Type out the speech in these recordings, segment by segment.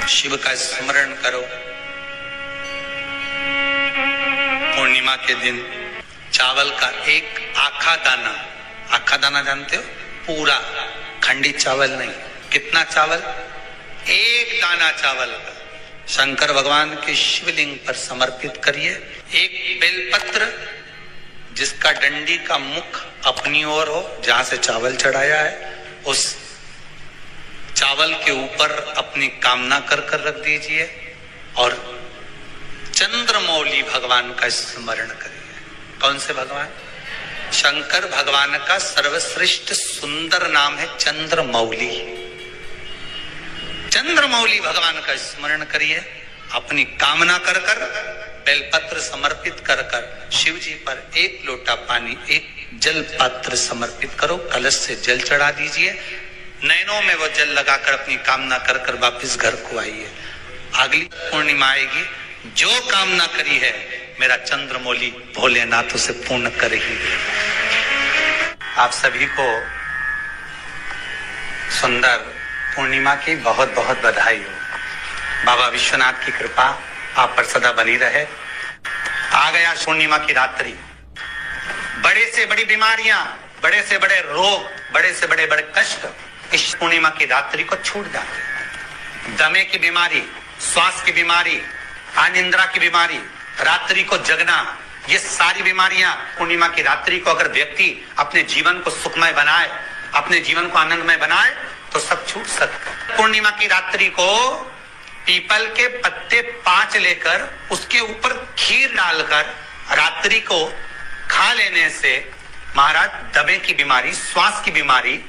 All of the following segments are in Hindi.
शिव का स्मरण करो। पूर्णिमा के दिन चावल का एक आखा दाना जानते हो, पूरा खंडित चावल नहीं, कितना चावल, एक दाना चावल का शंकर भगवान के शिवलिंग पर समर्पित करिए। एक बेलपत्र जिसका डंडी का मुख अपनी ओर हो, जहां से चावल चढ़ाया है, उस चावल के ऊपर अपनी कामना कर रख दीजिए और चंद्रमौली भगवान का स्मरण करिए। कौन से भगवान? शंकर भगवान का सर्वश्रेष्ठ सुंदर नाम है चंद्रमौली। चंद्रमौली भगवान का स्मरण करिए। अपनी कामना कर बेलपत्र समर्पित कर शिव जी पर एक लोटा पानी, एक जल पात्र समर्पित करो, कलश से जल चढ़ा दीजिए। नैनों में वो जल लगाकर अपनी कामना कर वापिस घर को आइए। अगली पूर्णिमा आएगी, जो कामना करी है मेरा चंद्रमौली भोलेनाथ उसे पूर्ण कर ही दे। आप सभी को सुंदर पूर्णिमा की बहुत बहुत बधाई हो। बाबा विश्वनाथ की कृपा आप पर सदा बनी रहे। आ गया पूर्णिमा की रात्रि। बड़े से बड़ी बीमारियां, बड़े से बड़े रोग, बड़े से बड़े कष्ट इस पूर्णिमा की रात्रि को छूट जाते हैं। दमे की बीमारी, श्वास की बीमारी, अनिद्रा की बीमारी, रात्रि को जगना, ये सारी बीमारियां पूर्णिमा की रात्रि को अगर व्यक्ति अपने जीवन को सुखमय बनाए, अपने जीवन को आनंदमय बनाए तो सब छूट सकता है। पूर्णिमा की रात्रि को पीपल के पत्ते 5 लेकर उसके ऊपर खीर डालकर रात्रि को खा लेने से महाराज दमे की बीमारी, श्वास की बीमारी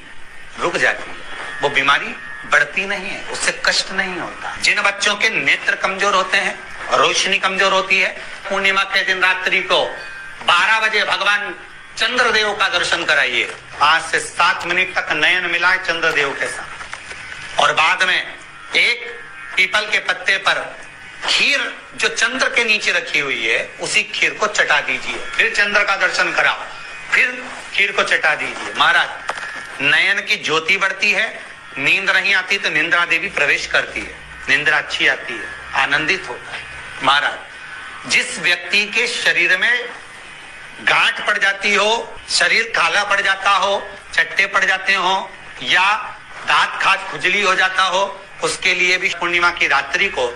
रुक जाती है। वो बीमारी बढ़ती नहीं है, उससे कष्ट नहीं होता। जिन बच्चों के नेत्र कमजोर होते हैं, रोशनी कमजोर होती है, पूर्णिमा के दिन रात्रि को 12 बजे भगवान चंद्रदेव का दर्शन कराइए। 5 से 7 मिनट तक नयन मिलाए चंद्रदेव के साथ और बाद में एक पीपल के पत्ते पर खीर जो चंद्र के नीचे रखी हुई है उसी खीर को चटा दीजिए। फिर चंद्र का दर्शन कराओ, फिर खीर को चटा दीजिए। महाराज नयन की ज्योति बढ़ती है, नींद नहीं आती तो निंद्रा देवी प्रवेश करती है, निंद्रा अच्छी आती है, आनंदित होता है। महाराज जिस व्यक्ति के शरीर में गांठ पड़ जाती हो, शरीर काला पड़ जाता हो, चट्टे पड़ जाते हो या दांत खाज खुजली हो जाता हो, उसके लिए भी पूर्णिमा की रात्रि को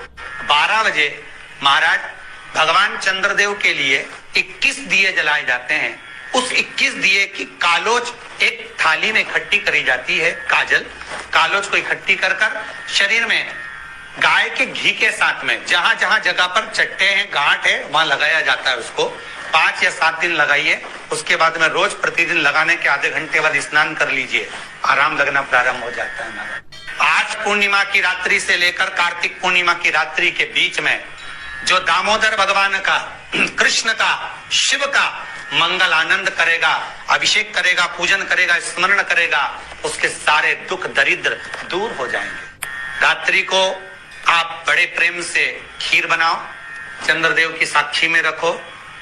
12 बजे महाराज भगवान चंद्रदेव के लिए 21 दिए जलाए जाते हैं। उस 21 दिए की कालोच एक थाली में इकट्ठी करी जाती है, कालोच को इकट्ठी कर शरीर में गाय के घी के साथ में जहां जहां जगह पर चट्टे हैं, गांठ है, वहां लगाया जाता है। उसको 5 या 7 दिन लगाइए। उसके बाद में रोज प्रतिदिन लगाने के आधे घंटे बाद स्नान कर लीजिए, आराम लगना प्रारंभ हो जाता है। आज पूर्णिमा की रात्रि से लेकर कार्तिक पूर्णिमा की रात्रि के बीच में जो दामोदर भगवान का, कृष्ण का, शिव का मंगल आनंद करेगा, अभिषेक करेगा, पूजन करेगा, स्मरण करेगा, उसके सारे दुख दरिद्र दूर हो जाएंगे। रात्रि को आप बड़े प्रेम से खीर बनाओ, चंद्रदेव की साक्षी में रखो,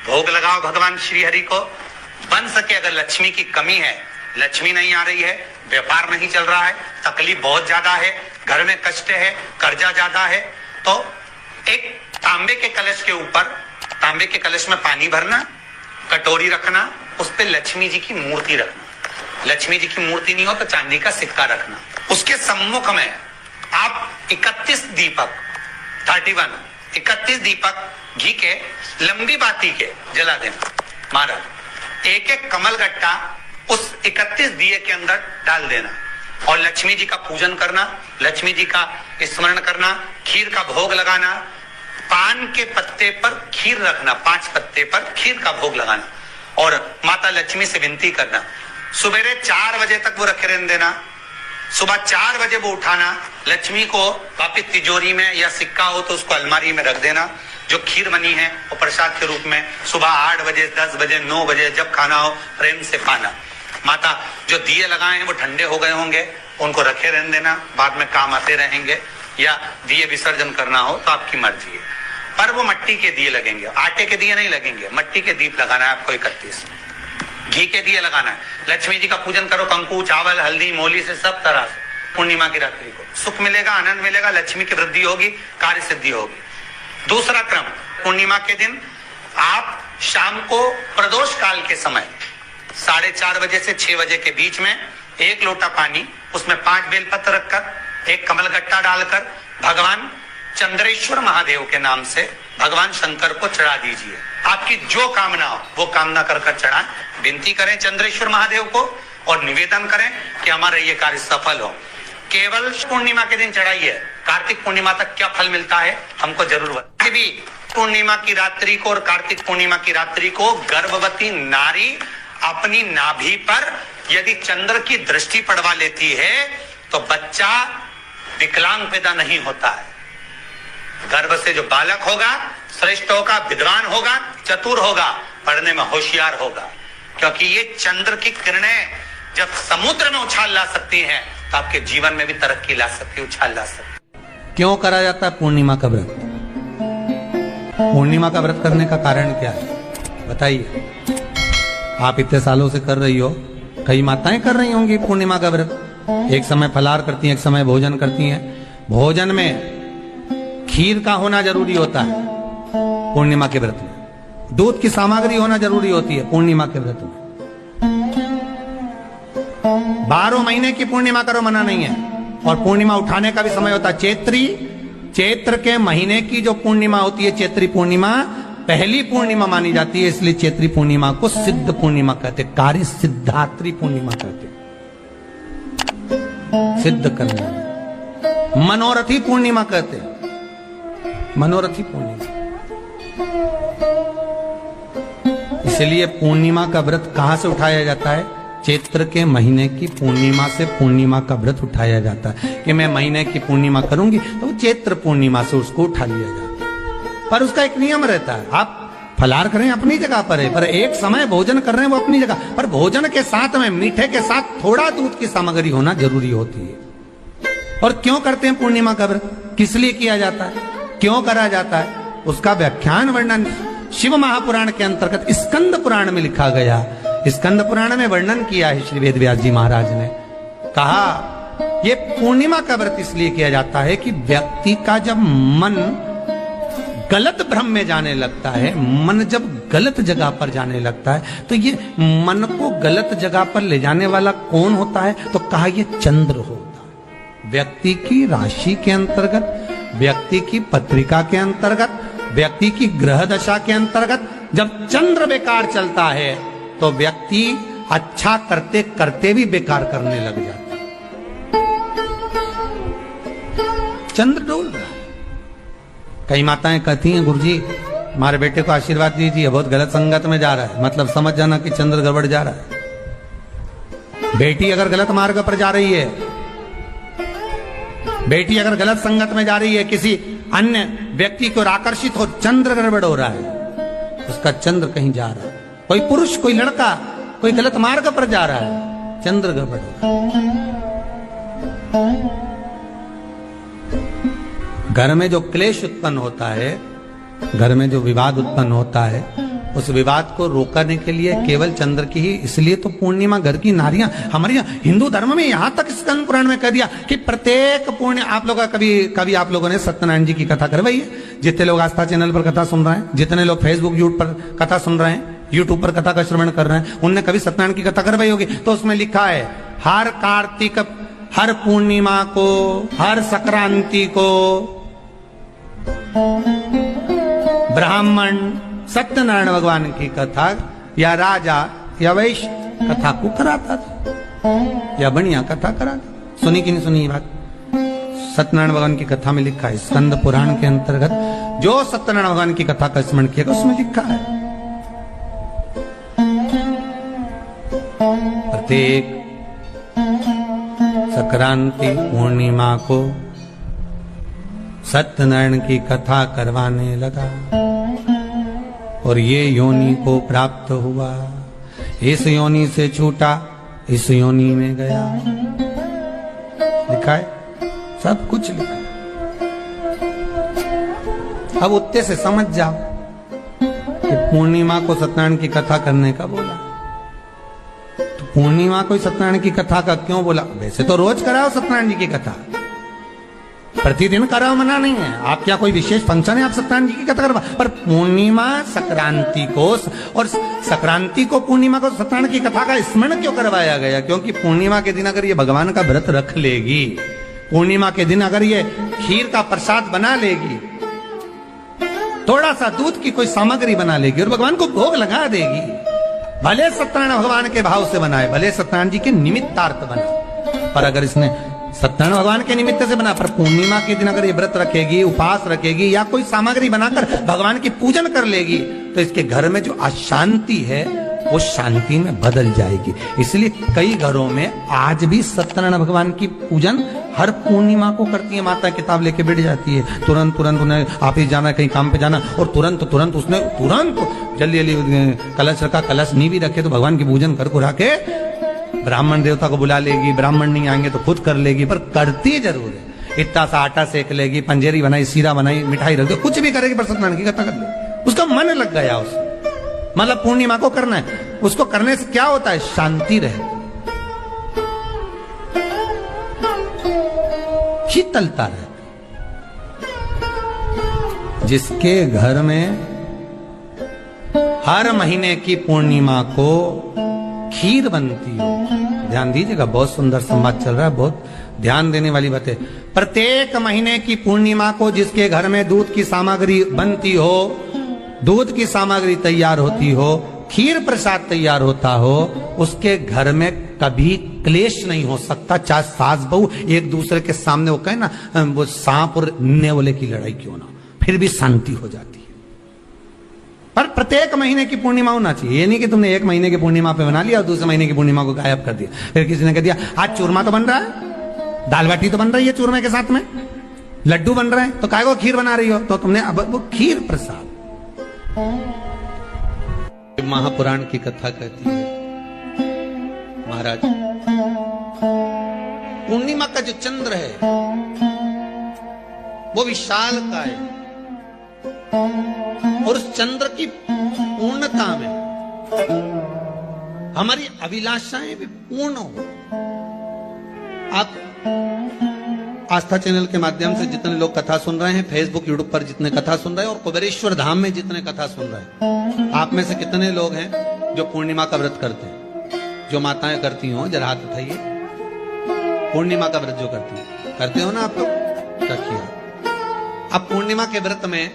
भोग लगाओ भगवान श्री हरि को। बन सके अगर लक्ष्मी की कमी है, लक्ष्मी नहीं आ रही है, व्यापार नहीं चल रहा है, तकलीफ बहुत ज्यादा है, घर में कष्ट है, कर्जा ज्यादा है, तो एक तांबे के कलश के ऊपर, तांबे के कलश में पानी भरना, कटोरी रखना, उस पे लक्ष्मी जी की मूर्ति रखना। लक्ष्मी जी की मूर्ति नहीं हो तो चांदी का सिक्का रखना। उसके सम्मुख में आप 31 दीपक घी के लंबी बाती के जला देना। महाराज एक एक कमल गट्टा उस 31 दिए के अंदर डाल देना और लक्ष्मी जी का पूजन करना, लक्ष्मी जी का स्मरण करना, खीर का भोग लगाना, पान के पत्ते पर खीर रखना, 5 पत्ते पर खीर का भोग लगाना और माता लक्ष्मी से विनती करना। सुबेरे 4 बजे तक वो रखे रहने देना, सुबह 4 बजे वो उठाना, लक्ष्मी को वापिस तिजोरी में या सिक्का हो तो उसको अलमारी में रख देना। जो खीर बनी है वो प्रसाद के रूप में सुबह 8 बजे, 10 बजे, 9 बजे जब खाना हो प्रेम से खाना। माता जो दिए लगाए हैं वो ठंडे हो गए होंगे, उनको रखे रहने देना, बाद में काम आते रहेंगे, या दिए विसर्जन करना हो तो आपकी मर्जी है। पर वो मिट्टी के दिए लगेंगे, आटे के दिए नहीं लगेंगे, मिट्टी के दीप लगाना है आपको। 31 घी के दिए लगाना है। लक्ष्मी जी का पूजन करो, कंकु, चावल, हल्दी, मोली से सब तरह से पूर्णिमा की रात्रि को सुख मिलेगा, आनंद मिलेगा, लक्ष्मी की वृद्धि होगी, कार्य सिद्धि होगी। दूसरा क्रम, पूर्णिमा के दिन आप शाम को प्रदोष काल के समय 4:30 बजे से 6 बजे के बीच में 1 लोटा पानी, उसमें 5 बेलपत्र रखकर, 1 कमलगट्टा डालकर भगवान चंद्रेश्वर महादेव के नाम से भगवान शंकर को चढ़ा दीजिए। आपकी जो कामना हो वो कामना कर चढ़ाएं, विनती करें चंद्रेश्वर महादेव को और निवेदन करें कि हमारा ये कार्य सफल हो। केवल पूर्णिमा के दिन चढ़ाइए, कार्तिक पूर्णिमा तक क्या फल मिलता है हमको जरूर बताइए। भी पूर्णिमा की रात्रि को और कार्तिक पूर्णिमा की रात्रि को गर्भवती नारी अपनी नाभि पर यदि चंद्र की दृष्टि पड़वा लेती है तो बच्चा विकलांग पैदा नहीं होता है। गर्भ से जो बालक होगा श्रेष्ठ होगा, विद्वान होगा, चतुर होगा, पढ़ने में होशियार होगा, क्योंकि ये चंद्र की किरणें जब समुद्र में उछाल ला सकती हैं तो आपके जीवन में भी तरक्की ला सकती, उछाल ला सकती। क्यों करा जाता है पूर्णिमा का व्रत? पूर्णिमा का व्रत करने का कारण क्या है बताइए? आप इतने सालों से कर रही हो, कई माताएं कर रही होंगी पूर्णिमा का व्रत। एक समय फलाहार करती हैं, एक समय भोजन करती हैं। भोजन में खीर का होना जरूरी होता है पूर्णिमा के व्रत में, दूध की सामग्री होना जरूरी होती है पूर्णिमा के व्रत में। 12 महीने की पूर्णिमा करो मना नहीं है, और पूर्णिमा उठाने का भी समय होता है। चैत्र के महीने की जो पूर्णिमा होती है, चैत्री पूर्णिमा पहली पूर्णिमा मानी जाती है, इसलिए चैत्री पूर्णिमा को सिद्ध पूर्णिमा कहते, कार्य सिद्धात्री पूर्णिमा कहते, सिद्ध करने। मनोरथी पूर्णिमा कहते, मनोरथी पूर्णिमा। इसलिए पूर्णिमा का व्रत कहां से उठाया जाता है? चैत्र के महीने की पूर्णिमा से पूर्णिमा का व्रत उठाया जाता है कि मैं महीने की पूर्णिमा करूंगी तो चैत्र पूर्णिमा से उसको उठा लिया जाता है। पर उसका एक नियम रहता है, आप फलाहार करें अपनी जगह पर है, पर एक समय भोजन कर रहे हैं वो अपनी जगह पर, भोजन के साथ में मीठे के साथ थोड़ा दूध की सामग्री होना जरूरी होती है। और क्यों करते हैं पूर्णिमा का व्रत, किस लिए किया जाता है, क्यों करा जाता है, उसका व्याख्यान वर्णन शिव महापुराण के अंतर्गत स्कंद पुराण में लिखा गया। स्कंद पुराण में वर्णन किया है श्री वेद व्यास जी महाराज ने। कहा ये पूर्णिमा का व्रत इसलिए किया जाता है कि व्यक्ति का जब मन गलत भ्रम में जाने लगता है, मन जब गलत जगह पर जाने लगता है, तो ये मन को गलत जगह पर ले जाने वाला कौन होता है? तो कहा ये चंद्र होता है। व्यक्ति की राशि के अंतर्गत, व्यक्ति की पत्रिका के अंतर्गत, व्यक्ति की ग्रह दशा के अंतर्गत जब चंद्र बेकार चलता है तो व्यक्ति अच्छा करते करते भी बेकार करने लग जाता है। चंद्र डोल रहा है। कई माताएं कहती हैं गुरुजी हमारे बेटे को आशीर्वाद दीजिए, बहुत गलत संगत में जा रहा है, मतलब समझ जाना कि चंद्र गड़बड़ जा रहा है। बेटी अगर गलत मार्ग पर जा रही है, बेटी अगर गलत संगत में जा रही है, किसी अन्य व्यक्ति को आकर्षित हो, चंद्र गड़बड़ हो रहा है, उसका चंद्र कहीं जा रहा है। कोई पुरुष, कोई लड़का, कोई गलत मार्ग पर जा रहा है, चंद्र गड़बड़ हो रहा है। घर में जो क्लेश उत्पन्न होता है, घर में जो विवाद उत्पन्न होता है, उस विवाद को रोकने के लिए केवल चंद्र की ही, इसलिए तो पूर्णिमा घर की नारियां हमारे हिंदू धर्म में यहां तक स्कंद पुराण में कह दिया कि प्रत्येक पूर्ण, आप लोग कभी आप लोगों ने सत्यनारायण जी की कथा करवाई है? जितने लोग आस्था चैनल पर कथा सुन रहे हैं, जितने लोग फेसबुक यूट्यूब पर कथा सुन रहे हैं, यूट्यूब पर कथा का श्रवण कर रहे हैं, उनने कभी सत्यनारायण की कथा करवाई होगी। तो उसमें लिखा है हर कार्तिक, हर पूर्णिमा को, हर संक्रांति को ब्राह्मण सत्यनारायण भगवान की कथा या राजा या वैश्य कथा को कराता था, या बढ़िया कथा कराता। सुनी कि नहीं सुनी बात? सत्यनारायण भगवान की कथा में लिखा है, स्कंद पुराण के अंतर्गत जो सत्यनारायण भगवान की कथा का स्मरण किया उसमें लिखा है प्रत्येक संक्रांति पूर्णिमा को सत्यनारायण की कथा करवाने लगा और ये योनि को प्राप्त हुआ, इस योनि से छूटा, इस योनि में गया। लिखा है, सब कुछ लिखा है। अब उत्ते से समझ जाओ कि पूर्णिमा को सत्यनारायण की कथा करने का बोला, तो पूर्णिमा कोई सत्यनारायण की कथा का क्यों बोला? वैसे तो रोज कराओ सत्यनारायण जी की कथा, प्रतिदिन कराओ, मना नहीं है। आप क्या कोई विशेष फंक्शन है आप सत्यनारायण जी की कथा करवा? पर पूर्णिमा संक्रांति को और संक्रांति को पूर्णिमा को सत्यनारायण की कथा का स्मरण क्यों करवाया गया? क्योंकि पूर्णिमा के दिन अगर ये भगवान का व्रत रख लेगी, पूर्णिमा के दिन अगर ये खीर का प्रसाद बना लेगी, थोड़ा सा दूध की कोई सामग्री बना लेगी और भगवान को भोग लगा देगी, भले सत्यनारायण भगवान के भाव से बनाए, भले सत्यनारायण जी के निमित्तार्थ बनाए, पर अगर इसने सत्यनारायण भगवान के निमित्त से बना, पर पूर्णिमा के दिन अगर ये व्रत रखेगी, उपवास रखेगी या कोई सामग्री बनाकर भगवान की पूजन कर लेगी, तो इसके घर में जो अशांति है वो शांति में बदल जाएगी। इसलिए कई घरों में आज भी सत्यनारायण भगवान की पूजन हर पूर्णिमा को करती है। माता किताब लेके बैठ जाती है, तुरंत उन्हें ऑफिस जाना, कहीं काम पे जाना, और तुरंत उसने जल्दी कलश रखा, कलश नहीं भी रखे तो भगवान की पूजन कर कुरा के ब्राह्मण देवता को बुला लेगी, ब्राह्मण नहीं आएंगे तो खुद कर लेगी, पर करती जरूर है। इतना सा आटा सेक लेगी, पंजेरी बनाई, सीरा बनाई, मिठाई रख दो, कुछ भी करेगी पर सत्यनारायण की कथा कर ले, उसका मन लग गया उसमें। मतलब पूर्णिमा को करना है, उसको करने से क्या होता है? शांति रहे, शीतलता रहे। जिसके घर में हर महीने की पूर्णिमा को खीर बनती हो, ध्यान दीजिएगा, बहुत सुंदर संवाद चल रहा है, बहुत ध्यान देने वाली बात है। प्रत्येक महीने की पूर्णिमा को जिसके घर में दूध की सामग्री बनती हो, दूध की सामग्री तैयार होती हो, खीर प्रसाद तैयार होता हो, उसके घर में कभी क्लेश नहीं हो सकता। चाहे सास बहू एक दूसरे के सामने वो कहे ना, वो सांप और नेवले की लड़ाई क्यों ना, फिर भी शांति हो जाती है। पर प्रत्येक महीने की पूर्णिमा होना चाहिए। ये नहीं कि तुमने एक महीने की पूर्णिमा पे बना लिया और दूसरे महीने की पूर्णिमा को गायब कर दिया। फिर किसी ने कह दिया आज चूरमा तो बन रहा है, दाल बाटी तो बन रही है चूरमे के साथ में, लड्डू बन रहे हैं, तो काय को खीर बना रही हो? तो तुमने अब वो खीर प्रसाद। महापुराण की कथा कहती है, महाराज पूर्णिमा का जो चंद्र है वो विशाल का है, और उस चंद्र की पूर्णता में हमारी अभिलाषाएं भी पूर्ण हो। आप आस्था चैनल के माध्यम से जितने लोग कथा सुन रहे हैं, फेसबुक यूट्यूब पर जितने कथा सुन रहे हैं, और कुबेरेश्वर धाम में जितने कथा सुन रहे हैं, आप में से कितने लोग हैं जो पूर्णिमा का व्रत करते हैं? जो माताएं करती हो जरा हाथ उठाइए। पूर्णिमा का व्रत जो करते हो ना आप लोग, रखिए। अब पूर्णिमा के व्रत में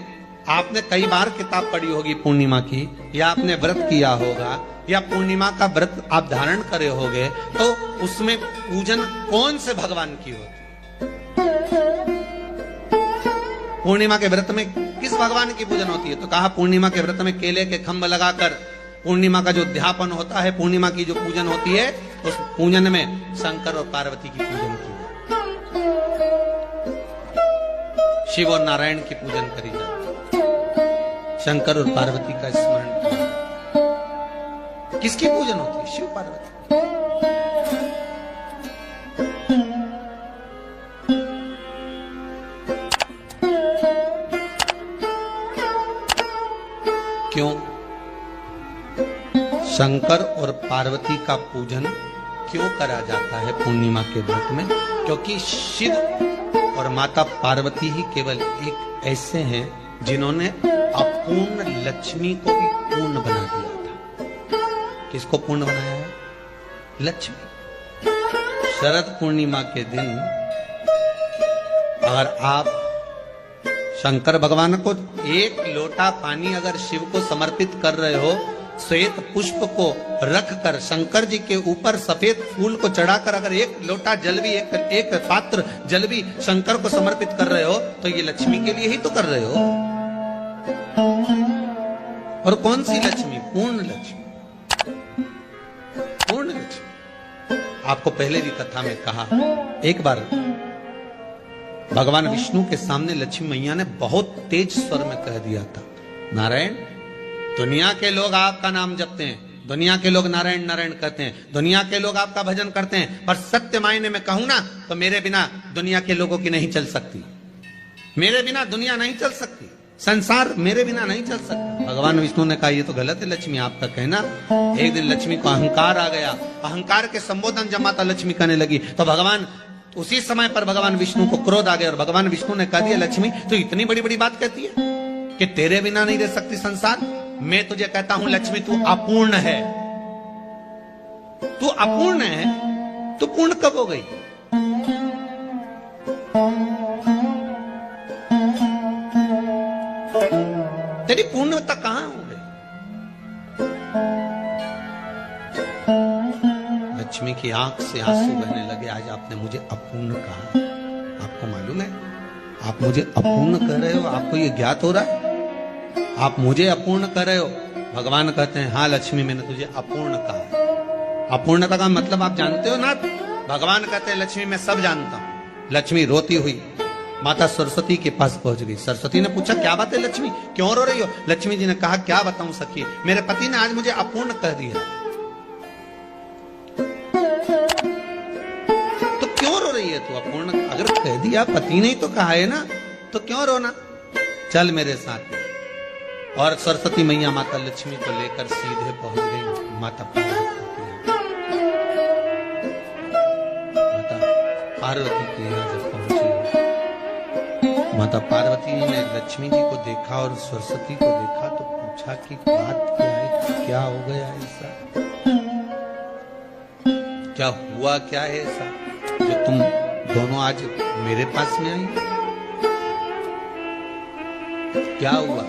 आपने कई बार किताब पढ़ी होगी पूर्णिमा की, या आपने व्रत किया होगा, या पूर्णिमा का व्रत आप धारण करे होगे, तो उसमें पूजन कौन से भगवान की होती? पूर्णिमा के व्रत में किस भगवान की पूजन होती है? तो कहा पूर्णिमा के व्रत में केले के खंभ लगाकर पूर्णिमा का जो अध्यापन होता है, पूर्णिमा की जो पूजन होती है, उस पूजन में शंकर और पार्वती की पूजन की, शिव और नारायण की पूजन करी जाती, शंकर और पार्वती का स्मरण किया। किसकी पूजन होती है? शिव पार्वती। क्यों शंकर और पार्वती का पूजन क्यों करा जाता है पूर्णिमा के व्रत में? क्योंकि शिव और माता पार्वती ही केवल एक ऐसे हैं जिन्होंने अपूर्ण लक्ष्मी को भी पूर्ण बना दिया था। किसको पूर्ण बनाया है? लक्ष्मी। शरद पूर्णिमा के दिन अगर आप शंकर भगवान को एक लोटा पानी अगर शिव को समर्पित कर रहे हो, श्वेत पुष्प को रखकर शंकर जी के ऊपर सफेद फूल को चढ़ाकर अगर एक लोटा जल भी, एक पात्र जल भी शंकर को समर्पित कर रहे हो, तो ये लक्ष्मी के लिए ही तो कर रहे हो। और कौन सी लक्ष्मी? पूर्ण लक्ष्मी। पूर्ण लक्ष्मी। आपको पहले भी कथा में कहा, एक बार भगवान विष्णु के सामने लक्ष्मी मैया ने बहुत तेज स्वर में कह दिया था, नारायण, दुनिया के लोग आपका नाम जपते हैं, दुनिया के लोग नारायण नारायण कहते हैं, दुनिया के लोग आपका भजन करते हैं, पर सत्य मायने में कहूं ना तो मेरे बिना दुनिया के लोगों की नहीं चल सकती, मेरे बिना दुनिया नहीं चल सकती। संसार मेरे बिना नहीं चल सकता। भगवान विष्णु ने कहा ये तो गलत है लक्ष्मी आपका कहना। एक दिन लक्ष्मी को अहंकार आ गया, अहंकार के संबोधन जब माता लक्ष्मी करने लगी तो भगवान उसी समय पर भगवान विष्णु को क्रोध आ गया और भगवान विष्णु ने कह दिया लक्ष्मी तो इतनी बड़ी बड़ी बात कहती है कि तेरे बिना नहीं रह सकती संसार। मैं तुझे कहता हूं लक्ष्मी तू अपूर्ण है, तू अपूर्ण है, तू पूर्ण कब हो गई? तेरी पूर्णता कहां हो गई? लक्ष्मी की आंख से आंसू बहने लगे। आज आपने मुझे अपूर्ण कहा, आपको मालूम है आप मुझे अपूर्ण कर रहे हो? आपको ये ज्ञात हो रहा है आप मुझे अपूर्ण कर रहे हो? भगवान कहते हैं हाँ लक्ष्मी मैंने तुझे अपूर्ण कहा। अपूर्णता का मतलब आप जानते हो ना? भगवान कहते हैं लक्ष्मी मैं सब जानता हूं। लक्ष्मी रोती हुई माता सरस्वती के पास पहुंच गई। सरस्वती ने पूछा क्या बात है लक्ष्मी, क्यों रो रही हो? लक्ष्मी जी ने कहा क्या बताऊं सखी, मेरे पति ने आज मुझे अपूर्ण कह दिया। तो क्यों रो रही है तू? अपूर्ण अगर कह दिया, पति ने ही तो कहा है ना, तो क्यों रोना? चल मेरे साथ। और सरस्वती मैया माता लक्ष्मी को लेकर सीधे पहुंच गई माता पार्वती के यहाँ। जब पहुंची माता पार्वती ने लक्ष्मी जी को देखा और सरस्वती को देखा तो पूछा कि बात क्या है, क्या हो गया ऐसा, क्या हुआ, क्या है ऐसा जो तुम दोनों आज मेरे पास में आई? क्या हुआ?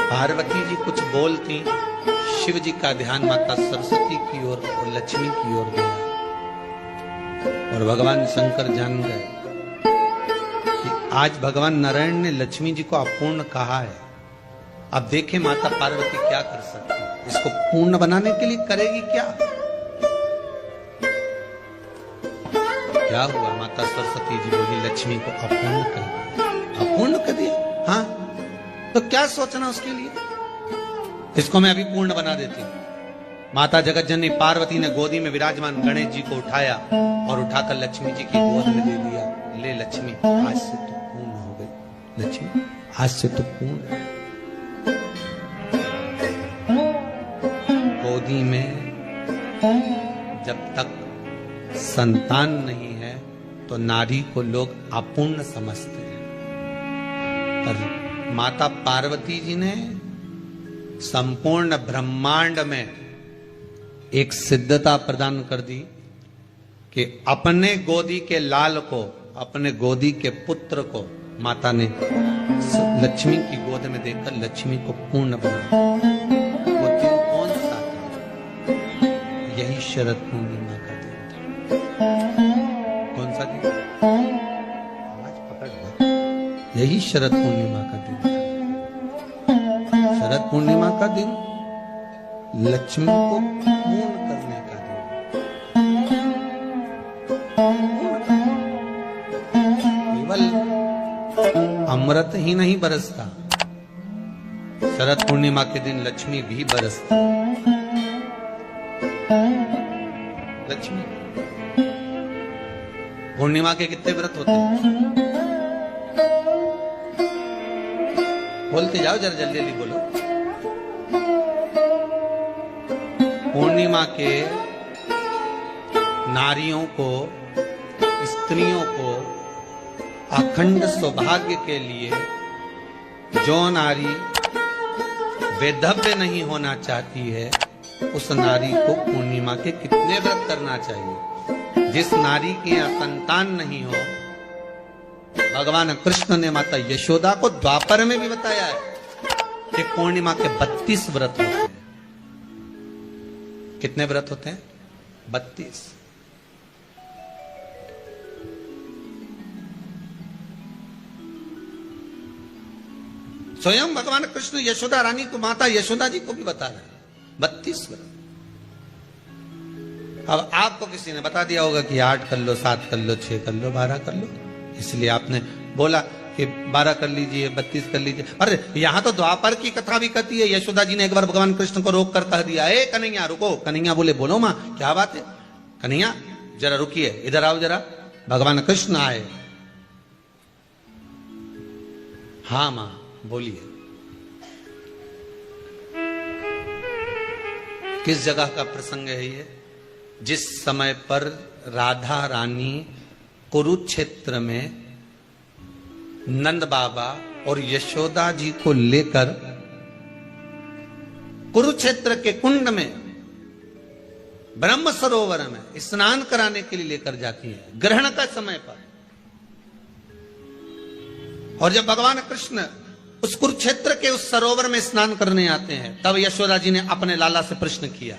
पार्वती जी कुछ बोलती, शिव जी का ध्यान माता सरस्वती की ओर और लक्ष्मी की ओर गया और भगवान शंकर जान गए कि आज भगवान नारायण ने लक्ष्मी जी को अपूर्ण कहा है। अब देखें माता पार्वती क्या कर सकती है, इसको पूर्ण बनाने के लिए करेगी क्या? क्या हुआ? माता सरस्वती जी बोली लक्ष्मी को अपूर्ण कर दिया। अपूर्ण कर दिया? हाँ, तो क्या सोचना उसके लिए, इसको मैं अभी पूर्ण बना देती हूं। माता जगतजननी पार्वती ने गोदी में विराजमान गणेश जी को उठाया और उठाकर लक्ष्मी जी की गोद में दे दिया। ले लक्ष्मी आज से तो पूर्ण हो गई, लक्ष्मी आज से तो पूर्ण। गोदी में जब तक संतान नहीं है तो नारी को लोग अपूर्ण समझते हैं, पर माता पार्वती जी ने संपूर्ण ब्रह्मांड में एक सिद्धता प्रदान कर दी कि अपने गोदी के लाल को, अपने गोदी के पुत्र को माता ने लक्ष्मी की गोद में देकर लक्ष्मी को पूर्ण बनाया। वो दिन कौन सा था? यही शरद पूर्णिमा का दिन था। कौन सा दिन? आज पकड़ लो, यही शरद पूर्णिमा का दिन था। शरद पूर्णिमा का दिन लक्ष्मी को पूर्ण करने का दिन। केवल अमृत ही नहीं बरसता, शरद पूर्णिमा के दिन लक्ष्मी भी बरसती। लक्ष्मी पूर्णिमा के कितने व्रत होते हैं? बोलते जाओ, जरा जल्दी जल्दी बोलो। पूर्णिमा के नारियों को, स्त्रियों को अखंड सौभाग्य के लिए, जो नारी वैधव्य नहीं होना चाहती है उस नारी को पूर्णिमा के कितने व्रत करना चाहिए? जिस नारी के यहाँ संतान नहीं हो, भगवान कृष्ण ने माता यशोदा को द्वापर में भी बताया है कि पूर्णिमा के 32 व्रत होते हैं। कितने व्रत होते हैं? 32। स्वयं भगवान कृष्ण यशोदा रानी को, माता यशोदा जी को भी बता रहे हैं 32 व्रत। अब आपको किसी ने बता दिया होगा कि 8 कर लो, 7 कर लो, 6 कर लो, 12 कर लो, इसलिए आपने बोला कि 12 कर लीजिए, 32 कर लीजिए। अरे यहां तो द्वापर की कथा भी कहती है। यशोदा जी ने एक बार भगवान कृष्ण को रोक कर कह दिया, ए कन्हैया रुको। कन्हैया बोले बोलो मां क्या बात है? कन्हैया जरा रुकिए, इधर आओ जरा। भगवान कृष्ण आए हाँ मां बोलिए। किस जगह का प्रसंग है ये? जिस समय पर राधा रानी कुरुक्षेत्र में नंद बाबा और यशोदा जी को लेकर कुरुक्षेत्र के कुंड में ब्रह्म सरोवर में स्नान कराने के लिए लेकर जाती है, ग्रहण का समय पर। और जब भगवान कृष्ण उस कुरुक्षेत्र के उस सरोवर में स्नान करने आते हैं, तब यशोदा जी ने अपने लाला से प्रश्न किया,